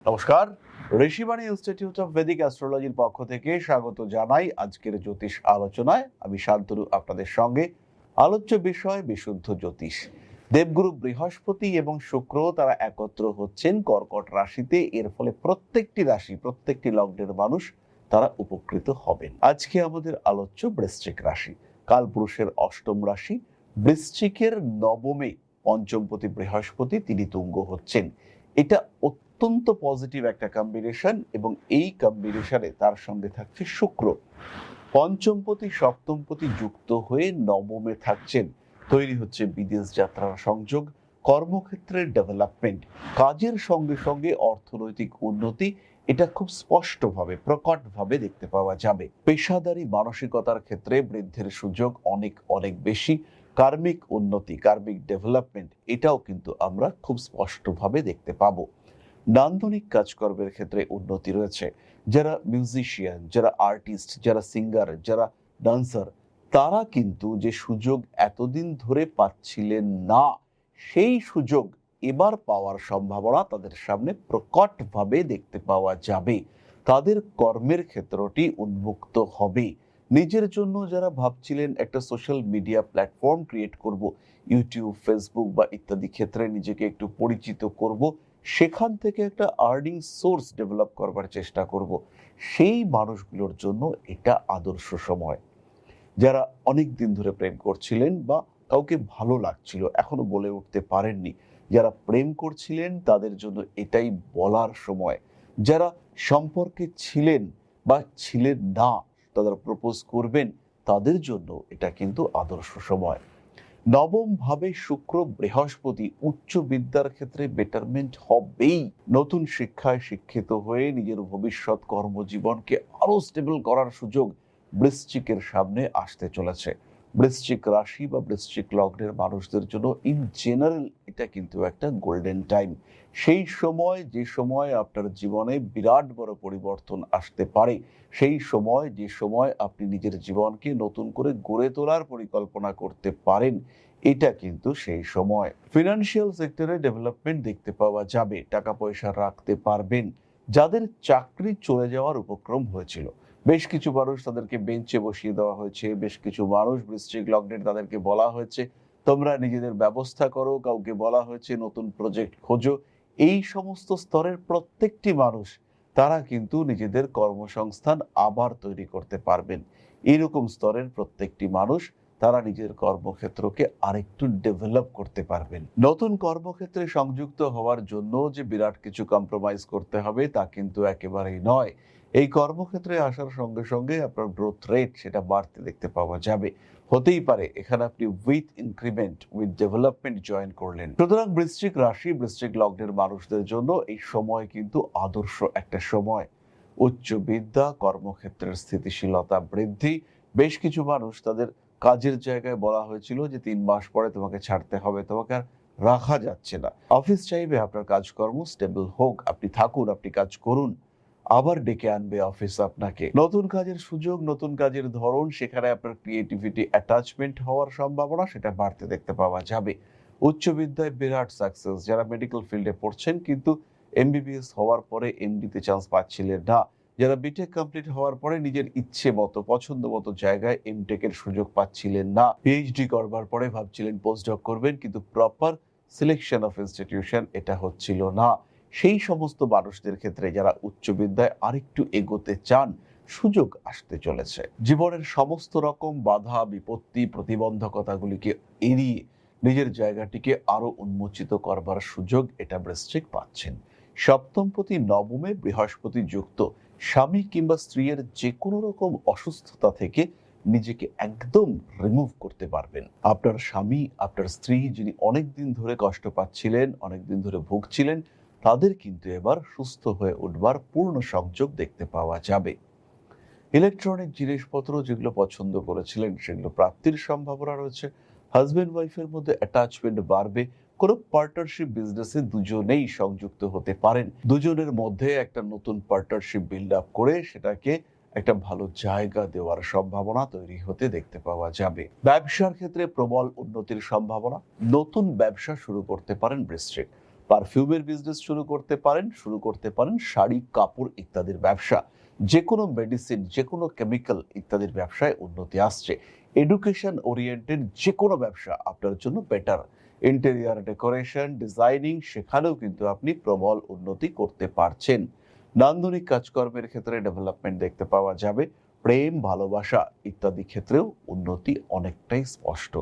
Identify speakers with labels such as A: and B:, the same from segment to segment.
A: নমস্কার, Rishibani institute of Vedic অ্যাস্ট্রোলজির পক্ষ থেকে স্বাগত জানাই আজকের জ্যোতিষ আলোচনায়। আমি শান্তনু আপনাদের সঙ্গে। আলোচ্য বিষয় বিশুদ্ধ জ্যোতিষ। দেবগুরু বৃহস্পতি এবং শুক্র তারা একত্র হচ্ছেন কর্কট রাশিতে। এর ফলে প্রত্যেকটি রাশি, প্রত্যেকটি লগ্নের মানুষ তারা উপকৃত হবেন। আজকে আমাদের আলোচ্য বৃশ্চিক রাশি, কালপুরুষের অষ্টম রাশি। বৃশ্চিকের নবমে পঞ্চমপতি বৃহস্পতি তিনি তুঙ্গ হচ্ছেন। এটা অত্যন্ত পজিটিভ একটা কম্বিনেশন, এবং এই কম্বিনেশনে তার সঙ্গে থাকছে শুক্র। পঞ্চমপতি সপ্তমপতি যুক্ত হয়ে নবমে থাকছেন। তৈরি হচ্ছে বিদেশ যাত্রার সংযোগ, কর্মক্ষেত্রের ডেভেলপমেন্ট, কাজের সঙ্গে সঙ্গে অর্থনৈতিক উন্নতি। এটা খুব স্পষ্টভাবে, প্রকটভাবে দেখতে পাওয়া যাবে। পেশাদারি মানসিকতার ক্ষেত্রে বৃদ্ধির সুযোগ অনেক অনেক বেশি। কার্মিক উন্নতি, কার্মিক ডেভেলপমেন্ট, এটাও কিন্তু আমরা খুব স্পষ্টভাবে দেখতে পাবো। নান্দনিক কাজকর্মের ক্ষেত্রে উন্নতি রয়েছে। যারা মিউজিশিয়ান, যারা আর্টিস্ট, যারা সিঙ্গার, যারা ডান্সার, তারা কিন্তু যে সুযোগ এতদিন ধরে পাচ্ছিলেন না, সেই সুযোগ এবার পাওয়ার সম্ভাবনা তাদের সামনে প্রকটভাবে দেখতে পাওয়া যাবে। তাদের কর্মের ক্ষেত্রটি উন্মুক্ত হবে। নিজের জন্য যারা ভাবছিলেন একটা সোশ্যাল মিডিয়া প্ল্যাটফর্ম ক্রিয়েট করব, ইউটিউব, ফেসবুক বা ইত্যাদি ক্ষেত্রে নিজেকে একটু পরিচিত করব, সেখান থেকে একটা আর্নিং সোর্স ডেভেলপ করবার চেষ্টা করব, সেই মানুষগুলোর জন্য এটা আদর্শ সময়। যারা অনেক দিন ধরে প্রেম করছিলেন বা কাউকে ভালো লাগছিল, এখনো বলে উঠতে পারেননি, যারা প্রেম করছিলেন তাদের জন্য এটাই বলার সময়। যারা সম্পর্কে ছিলেন বা ছিলেন না, তারা প্রপোজ করবেন, তাদের জন্য এটা কিন্তু আদর্শ সময়। নবম ভাবে শুক্র বৃহস্পতি, উচ্চ বিদ্যার ক্ষেত্রে বেটারমেন্ট হবেই। নতুন শিক্ষায় শিক্ষিত হয়ে নিজের ভবিষ্যৎ কর্মজীবনকে আরো স্টেবল করার সুযোগ বৃশ্চিকের সামনে আসতে চলেছে। বৃশ্চিক রাশি বা বৃশ্চিক লগ্নের মানুষদের জন্য ইন জেনারেল এটা কিন্তু একটা গোল্ডেন টাইম। সেই সময়, যে সময় আপনার জীবনে বিরাট বড় পরিবর্তন আসতে পারে, সেই সময়, যে সময় আপনি নিজের জীবনকে নতুন করে গড়ে তোলার পরিকল্পনা করতে পারেন, এটা কিন্তু সেই সময়। ফিনান্সিয়াল সেক্টরে ডেভেলপমেন্ট দেখতে পাওয়া যাবে, টাকা পয়সা রাখতে পারবেন। যাদের চাকরি চলে যাওয়ার উপক্রম হয়েছিল, বেশ কিছু মানুষ তাদেরকে বেঞ্চে বসিয়ে দেওয়া হয়েছে, বেশ কিছু মানুষ বৃশ্চিক লগ্নের তাদেরকে বলা হয়েছে তোমরা নিজেদের ব্যবস্থা করো, কাউকে বলা হয়েছে নতুন প্রজেক্ট খোঁজো। এই সমস্ত স্তরের প্রত্যেকটি মানুষ তারা কিন্তু নিজেদের কর্মসংস্থান আবার তৈরি করতে পারবেন। এরকম স্তরের প্রত্যেকটি মানুষ তারা নিজের কর্মক্ষেত্রকে আরেকটু ডেভেলপ করতে পারবেন। নতুন কর্মক্ষেত্রে সংযুক্ত হওয়ার জন্য যে বিরাট কিছু কম্প্রোমাইজ করতে হবে তা কিন্তু একেবারেই নয়। এই কর্মক্ষেত্রে আসার সঙ্গে সঙ্গে আপনার গ্রোথ রেট সেটা বাড়তে দেখতে পাওয়া যাবে। হতেই পারে এখানে আপনি with increment, with development join করলেন। সুতরাং বৃশ্চিক রাশি, বৃশ্চিক লগ্নের মানুষদের জন্য এই সময় কিন্তু আদর্শ একটা সময়। উচ্চ বিদ্যা, কর্মক্ষেত্রের স্থিতিশীলতা বৃদ্ধি। বেশ কিছু মানুষ তাদের কাজের জায়গায় বলা হয়েছিল যে 3 মাস পরে তোমাকে ছাড়তে হবে, তোমাকে আর রাখা যাচ্ছে না। অফিস চাইবে আপনার কাজকর্ম স্টেবল হোক, আপনি থাকুন, আপনি কাজ করুন, আবার ডেকে আনবে অফিস আপনাকে। নতুন কাজের সুযোগ, নতুন কাজের ধরন, সেখানে আপনার ক্রিয়েটিভিটি, অ্যাটাচমেন্ট হওয়ার সম্ভাবনা সেটা বাড়তে দেখতে পাওয়া যাবে। উচ্চ বিদ্যায় বিরাট সাকসেস। যারা মেডিকেল ফিল্ডে পড়ছেন কিন্তু এমবিবিএস হওয়ার পরে এমডিতে চান্স পাচ্ছিলেন না, যারা বিটেক কমপ্লিট হওয়ার পরে নিজের ইচ্ছে মতো, পছন্দ মতো জায়গায় এমটেকের সুযোগ পাচ্ছিলেন না, পিএইচডি করবার পরে ভাবছিলেন পোস্টডক করবেন, কিন্তু প্রপার সিলেকশন অফ ইনস্টিটিউশন এটা হচ্ছিল না, সেই সমস্ত মানুষদের ক্ষেত্রে যারা উচ্চ বিদ্যায় আরেকটু এগোতে চান, সুযোগ আসতে চলেছে। জীবনের সমস্ত রকম বাধা, বিপত্তি, প্রতিবন্ধকতাগুলিকে এড়িয়ে নিজের জায়গাটিকে আরো উন্মোচিত করবার সুযোগ এটা বৃশ্চিক পাচ্ছেন। সপ্তমপতি নবমে বৃহস্পতি যুক্ত, স্বামী কিংবা স্ত্রীর যে কোনো রকম অসুস্থতা থেকে নিজেকে একদম রিমুভ করতে পারবেন। আপনার স্বামী, আপনার স্ত্রী যিনি অনেকদিন ধরে কষ্ট পাচ্ছিলেন, অনেকদিন ধরে ভুগছিলেন, তাদের কিন্তু এবার সুস্থ হয়ে উঠবার পূর্ণ সংযোগ দেখতে পাওয়া যাবে। ইলেকট্রনিক জিনিসপত্র যেগুলো পছন্দ করেছিলেন সেগুলো প্রাপ্তির সম্ভাবনা রয়েছে। হাজবেন্ড ওয়াইফের মধ্যে অ্যাটাচমেন্ট বাড়বে। কোনো পার্টনারশিপ বিজনেসে দুজনেই সংযুক্ত হতে পারেন। দুজনের মধ্যে একটা নতুন পার্টনারশিপ বিল্ড আপ করে সেটাকে একটা ভালো জায়গা দেওয়ার সম্ভাবনা তৈরি হতে দেখতে পাওয়া যাবে। ব্যবসার ক্ষেত্রে প্রবল উন্নতির সম্ভাবনা। নতুন ব্যবসা শুরু করতে পারেন বৃশ্চিক। পারফিউমের বিজনেস শুরু করতে পারেন শাড়ি, কাপড় ইত্যাদির ব্যবসা, যে কোনো মেডিসিন, যে কোনো কেমিক্যাল ইত্যাদির ব্যবসায় উন্নতি আসছে। এডুকেশন ওরিয়েন্টেড যে কোনো ব্যবসা আপনার জন্য বেটার। ইন্টেরিয়ার ডেকোরেশন, ডিজাইনিং, সেখানেও কিন্তু আপনি প্রবল উন্নতি করতে পারছেন। নান্দনিক কাজকর্মের ক্ষেত্রে ডেভেলপমেন্ট দেখতে পাওয়া যাবে। প্রেম, ভালোবাসা ইত্যাদি ক্ষেত্রেও উন্নতি অনেকটাই স্পষ্ট।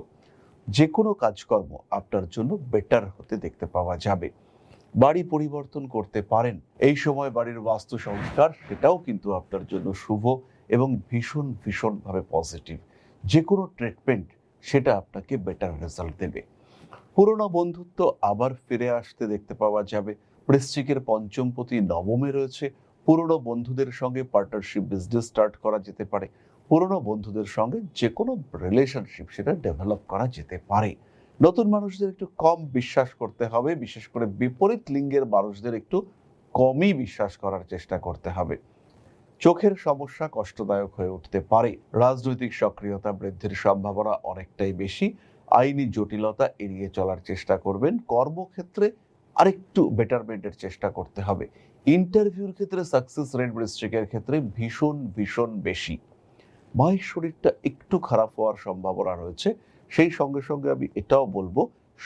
A: যে কোনো কাজকর্ম আপনার জন্য বেটার হতে দেখতে পাওয়া যাবে। বাড়ি পরিবর্তন করতে পারেন এই সময়, বাড়ির বাস্তু সংস্কার, সেটাও কিন্তু আপনার জন্য শুভ এবং ভীষণভাবে পজিটিভ। যে কোনো ট্রিটমেন্ট সেটা আপনাকে বেটার রেজাল্ট দেবে। পুরোনো বন্ধুত্ব আবার ফিরে আসতে দেখতে পাওয়া যাবে। বৃশ্চিকের পঞ্চমপতি নবমে রয়েছে। পুরোনো বন্ধুদের সঙ্গে পার্টনারশিপ বিজনেস স্টার্ট করা যেতে পারে। পুরোনো বন্ধুদের সঙ্গে যে কোনো রিলেশনশিপ সেটা ডেভেলপ করা যেতে পারে। নতুন মানুষদের একটু কম বিশ্বাস করতে হবে, বিশেষ করে বিপরীত লিঙ্গের মানুষদের একটু কমই বিশ্বাস করার চেষ্টা করতে হবে। চোখের সমস্যা কষ্টদায়ক হয়ে উঠতে পারে। রাজনৈতিক সক্রিয়তা বৃদ্ধির সম্ভাবনা অনেকটাই বেশি। আইনি জটিলতা এড়িয়ে চলার চেষ্টা করবেন। কর্মক্ষেত্রে আরেকটু বেটারমেন্টের চেষ্টা করতে হবে। ইন্টারভিউর ক্ষেত্রে সাকসেস রেট বৃশ্চিকের ক্ষেত্রে ভীষণ বেশি। মায়ের শরীরটা একটু খারাপ হওয়ার সম্ভাবনা রয়েছে। সেই সঙ্গে সঙ্গে আমি এটাও বলবো,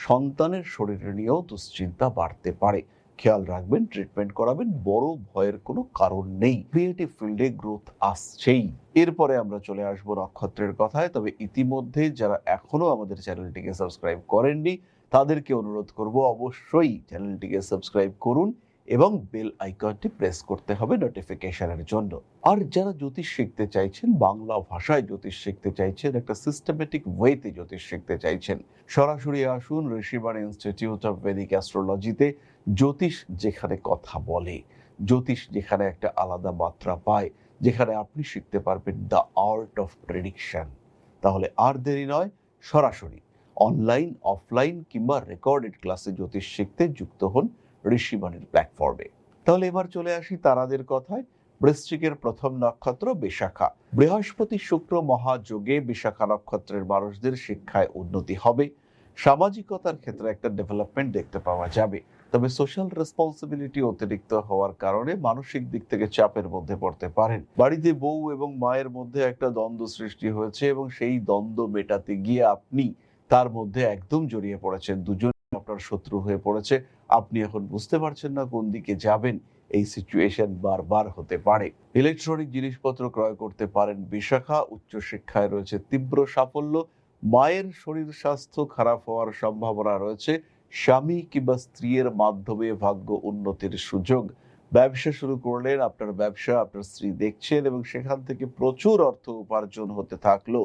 A: সন্তানের শরীর নিয়েও দুশ্চিন্তা বাড়তে পারে। খেয়াল রাখবেন, ট্রিটমেন্ট করাবেন, বড় ভয়ের কোনো কারণ নেই। ক্রিয়েটিভ ফিল্ডে গ্রোথ আসছেই। এরপরে আমরা চলে আসবো নক্ষত্রের কথায়। তবে ইতিমধ্যে যারা এখনো আমাদের চ্যানেলটিকে সাবস্ক্রাইব করেননি তাদেরকে অনুরোধ করব, অবশ্যই চ্যানেলটিকে সাবস্ক্রাইব করুন এবং বেল আইকনটি প্রেস করতে হবে নোটিফিকেশনের জন্য। আর যারা জ্যোতিষ শিখতে চাইছেন, বাংলা ভাষায় জ্যোতিষ শিখতে চাইছেন, একটা সিস্টেমেটিক ওয়েতে জ্যোতিষ শিখতে চাইছেন, সরাসরি আসুন ঋষিবাণী ইনস্টিটিউট অফ ভেদিক অ্যাস্ট্রোলজিতে। জ্যোতিষ যেখানে কথা বলে, জ্যোতিষ যেখানে একটা আলাদা মাত্রা পায়, যেখানে আপনি শিখতে পারবেন দ্য আর্ট অফ প্রেডিকশন। তাহলে আর দেরি নয়, সরাসরি অনলাইন, অফলাইন কিংবা রেকর্ডেড ক্লাসে জ্যোতিষ শিখতে যুক্ত হন ঋষিবাণীর প্ল্যাটফর্মে। তাহলে এবার চলে আসি তারাদের কথায়। বৃশ্চিকের প্রথম নক্ষত্র বিশাখা। বৃহস্পতি শুক্র মহাযোগে বিশাখা নক্ষত্রের মানুষদের শিক্ষায় উন্নতি হবে। সামাজিকতার ক্ষেত্রে একটা ডেভেলপমেন্ট দেখতে পাওয়া যাবে। তবে সোশ্যাল রেসপন্সিবিলিটি অতিরিক্ত হওয়ার কারণে মানসিক দিক থেকে চাপের মধ্যে পড়তে পারেন। বাড়িতে বউ এবং মায়ের মধ্যে একটা দ্বন্দ্ব সৃষ্টি হয়েছে এবং সেই দ্বন্দ্ব মেটাতে গিয়ে আপনি তার মধ্যে একদম জড়িয়ে পড়েছেন। দুজন আপনার শত্রু হয়ে পড়েছে। আপনি এখন বুঝতে পারছেন না কোন দিকে যাবেন। এই সিচুয়েশন বারবার হতে পারে। ইলেকট্রনিক জিনিসপত্র ক্রয় করতে পারেন বিশাখা। উচ্চশিক্ষায় রয়েছে তীব্র সাফল্য। মায়ের শরীর স্বাস্থ্য খারাপ হওয়ার সম্ভাবনা রয়েছে। স্বামী কিংবা স্ত্রীর মাধ্যমে ভাগ্য উন্নতির সুযোগ। ব্যবসা শুরু করলেন, আপনার ব্যবসা আপনার স্ত্রী দেখছেন এবং সেখান থেকে প্রচুর অর্থ উপার্জন হতে থাকলো।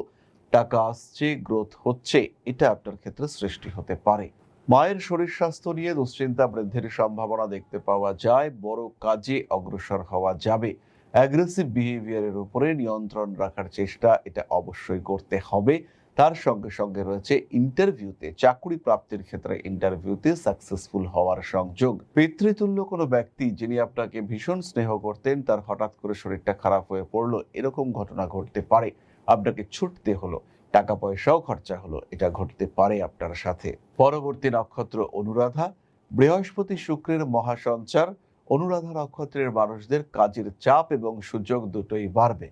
A: টাকা আসছে, গ্রোথ হচ্ছে, এটা আপনার ক্ষেত্রে সৃষ্টি হতে পারে। মায়ের শরীর স্বাস্থ্য নিয়ে দুশ্চিন্তা বৃদ্ধির সম্ভাবনা দেখতে পাওয়া যায়। বড় কাজে অগ্রসর হওয়া যাবে। অ্যাগ্রেসিভ বিহেভিয়ারের উপরে নিয়ন্ত্রণ রাখার চেষ্টা এটা অবশ্যই করতে হবে। তার সঙ্গে সঙ্গে রয়েছে ইন্টারভিউতে, চাকরি প্রাপ্তির ক্ষেত্রে ইন্টারভিউতে সাকসেসফুল হওয়ার সংযোগ। পিতৃতুল্য কোনো ব্যক্তি যিনি আপনাকে ভীষণ স্নেহ করতেন, তার হঠাৎ করে শরীরটা খারাপ হয়ে পড়লো, এরকম ঘটনা ঘটতে পারে। আপনাকে ছুটতে হলো, টাকা পয়সাও খরচা হলো, এটা ঘটতে পারে আপনার সাথে। পরবর্তী নক্ষত্র অনুরাধা। বৃহস্পতি শুক্রের মহাসঞ্চার। অনুরাধা নক্ষত্রের মানুষদের কাজের চাপ এবং সুযোগ দুটোই বাড়বে।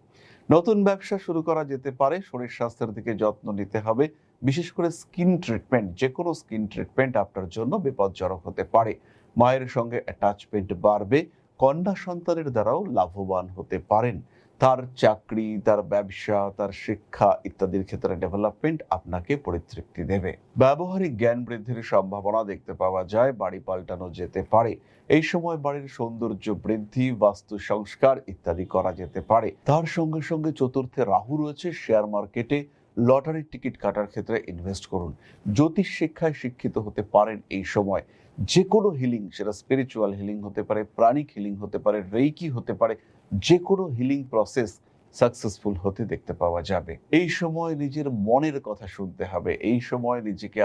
A: নতুন ব্যবসা শুরু করা যেতে পারে। শরীর স্বাস্থ্যের দিকে যত্ন নিতে হবে। বিশেষ করে স্কিন ট্রিটমেন্ট, যে কোনো স্কিন ট্রিটমেন্ট আপনার জন্য বিপজ্জনক হতে পারে। মায়ের সঙ্গে অ্যাটাচমেন্ট বাড়বে। কন্যা সন্তানের দ্বারাও লাভবান হতে পারেন। তার চাকরি, তার ব্যবসা, তার শিক্ষা ইত্যাদির ক্ষেত্রে ডেভেলপমেন্ট আপনাকে পরিতৃপ্তি দেবে। ব্যবহারিক জ্ঞান বৃদ্ধির সম্ভাবনা দেখতে পাওয়া যায়। বাড়ি পাল্টানো যেতে পারে। এই সময় বাড়ির সৌন্দর্য বৃদ্ধি, বাস্তু সংস্কার ইত্যাদি করা যেতে পারে। তার সঙ্গে সঙ্গে চতুর্থে রাহু রয়েছে। শেয়ার মার্কেটে, লটারির টিকিট কাটার ক্ষেত্রে ইনভেস্ট করুন। জ্যোতিষ শিক্ষায় শিক্ষিত হতে পারেন এই সময়। যে কোনো হিলিং, সেটা স্পিরিচুয়াল হিলিং হতে পারে, প্রাণিক হিলিং হতে পারে, রেইকি হতে পারে, যে কোনো হিলিং প্রসেস সাকসেসফুল হতে দেখতে পাওয়া যাবে। এই সময় নিজের মনের কথা শুনতে হবে। এই সময় নিজেকে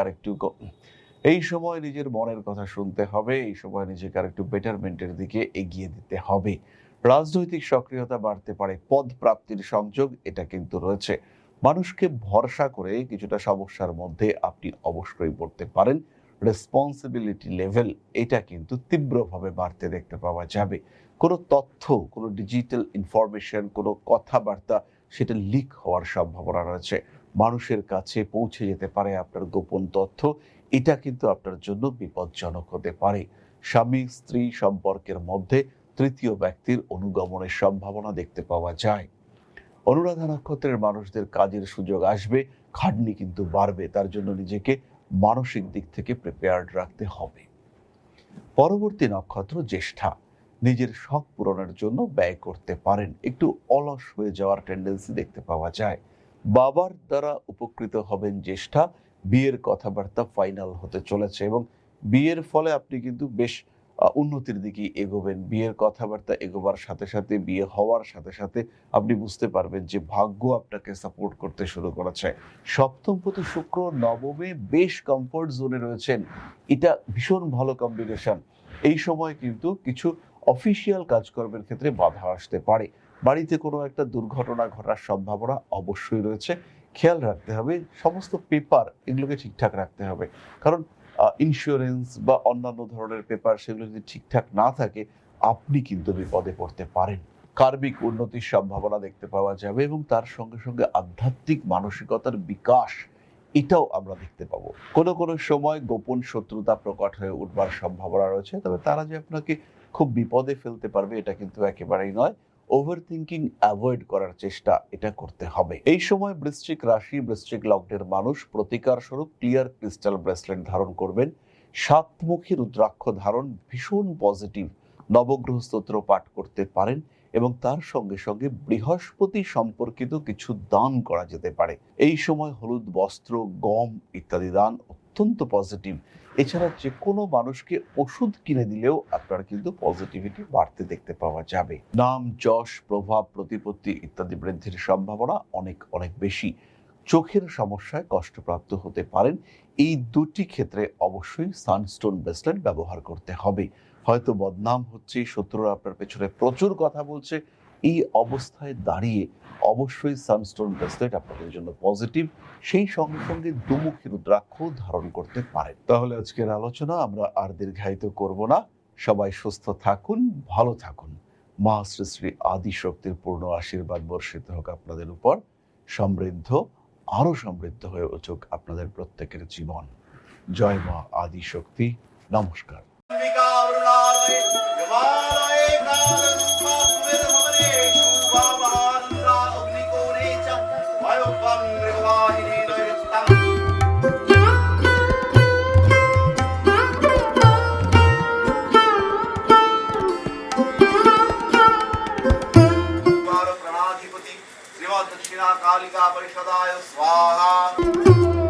A: নিজের মনের কথা শুনতে হবে। এই সময় নিজেকে আরেকটু বেটারমেন্টের দিকে এগিয়ে দিতে হবে। রাজনৈতিক সক্রিয়তা বাড়তে পারে। পদ প্রাপ্তির সংযোগ এটা কিন্তু রয়েছে। মানুষকে ভরসা করে কিছুটা সমস্যার মধ্যে আপনি অবশ্যই পড়তে পারেন। রেসপন্সিবিলিটি লেভেল এটা কিন্তু তীব্রভাবে বাড়তে দেখতে পাওয়া যাবে। কোনো তথ্য, কোনো ডিজিটাল ইনফরমেশন, কোনো কথাবার্তা সেটা লিক হওয়ার সম্ভাবনা রয়েছে, মানুষের কাছে পৌঁছে যেতে পারে আপনার গোপন তথ্য, এটা কিন্তু আপনার জন্য বিপজ্জনক হতে পারে। স্বামী স্ত্রী সম্পর্কের মধ্যে তৃতীয় ব্যক্তির অনুগমনের সম্ভাবনা দেখতে পাওয়া যায়। অনুরাধা নক্ষত্রের মানুষদের কাজের সুযোগ আসবে, খাটনি কিন্তু বাড়বে, তার জন্য নিজেকে মানসিক দিক থেকে প্রিপেয়ার্ড রাখতে হবে। পরবর্তী নক্ষত্র জ্যেষ্ঠা। নিজের শখ পূরণের জন্য ব্যয় করতে পারেন, একটু অলস হয়ে যাওয়ার টেন্ডেন্সি দেখতে পাওয়া যায়। বাবার দ্বারা উপকৃত হবেন জ্যেষ্ঠা, বিয়ের কথাবার্তা ফাইনাল হতে চলেছে এবং বিয়ের ফলে আপনি কিন্তু বেশ উন্নতির দিকে এগোবেন। বিয়ের কথাবার্তা এগোবার সাথে সাথে, বিয়ে হওয়ার সাথে সাথে আপনি বুঝতে পারবেন যে ভাগ্য আপনাকে সাপোর্ট করতে শুরু করেছে। সপ্তমপতি শুক্র নবমে বেশ কমফোর্ট জোনে রয়েছেন, এটা ভীষণ ভালো কম্বিনেশন। এই সময় কিন্তু কিছু অফিসিয়াল কাজকর্মের ক্ষেত্রে বাধা আসতে পারে, বাড়িতে কোনো একটা দুর্ঘটনা ঘটার সম্ভাবনা অবশ্যই রয়েছে। খেয়াল রাখতে হবে সমস্ত পেপার এগুলোকে ঠিকঠাক রাখতে হবে, কারণ ইন্স্যুরেন্স বা অন্যান্য ধরনের পেপার সেগুলো যদি ঠিকঠাক না থাকে আপনি কিন্তু বিপদে পড়তে পারেন। কার্মিক উন্নতির সম্ভাবনা দেখতে পাওয়া যাবে এবং তার সঙ্গে সঙ্গে আধ্যাত্মিক মানসিকতার বিকাশ এটাও আমরা দেখতে পাবো। কোনো কোনো সময় গোপন শত্রুতা প্রকট হয়ে উঠবার সম্ভাবনা রয়েছে, তবে তারা যে আপনাকে খুব বিপদে ফেলতে পারবে এটা কিন্তু একেবারেই নয়। ওভার থিঙ্কিং অ্যাভয়েড করার চেষ্টা এটা করতে হবে। এই সময় বৃশ্চিক রাশি, বৃশ্চিক লগ্নের মানুষ প্রতিকার স্বরূপ ক্লিয়ার ক্রিস্টাল ব্রেসলেট ধারণ করবেন। সাতমুখী রুদ্রাক্ষ ধারণ ভীষণ পজিটিভ। নবগ্রহ স্তোত্র পাঠ করতে পারেন এবং তার সঙ্গে সঙ্গে বৃহস্পতি সম্পর্কিত কিছু দান করা যেতে পারে। এই সময় হলুদ বস্ত্র, গম ইত্যাদি দান অত্যন্ত পজিটিভ। এছাড়া যে কোনো মানুষকে ওষুধ কিনে দিলেও আপনার কিন্তু পজিটিভিটি বাড়তে দেখতে পাওয়া যাবে। নাম, যশ, প্রভাব, প্রতিপত্তি ইত্যাদি বৃদ্ধির সম্ভাবনা অনেক অনেক বেশি। চোখের সমস্যায় কষ্টপ্রাপ্ত হতে পারেন। এই দুটি ক্ষেত্রে অবশ্যই সানস্টোন ব্রেসলেট ব্যবহার করতে হবে। হয়তো বদনাম হচ্ছে, শত্রুরা আপনার পেছনে প্রচুর কথা বলছে, এই অবস্থায় দাঁড়িয়ে অবশ্যই সানস্টোন ব্রেসলেট আপনাদের জন্য পজিটিভ। সেই সঙ্গে সঙ্গে দুমুখী রুদ্রাক্ষ ধারণ করতে পারেন। তাহলে আজকের আলোচনা আমরা আর দীর্ঘায়িত করব না। সবাই সুস্থ থাকুন, ভালো থাকুন। মা শ্রী শ্রী আদি শক্তির পূর্ণ আশীর্বাদ বর্ষিত হোক আপনাদের উপর। সমৃদ্ধ, আরো সমৃদ্ধ হয়ে উঠুক আপনাদের প্রত্যেকের জীবন। জয় মা আদি শক্তি। নমস্কার।
B: दक्षिणा कालिका परिषदाय स्वाहा।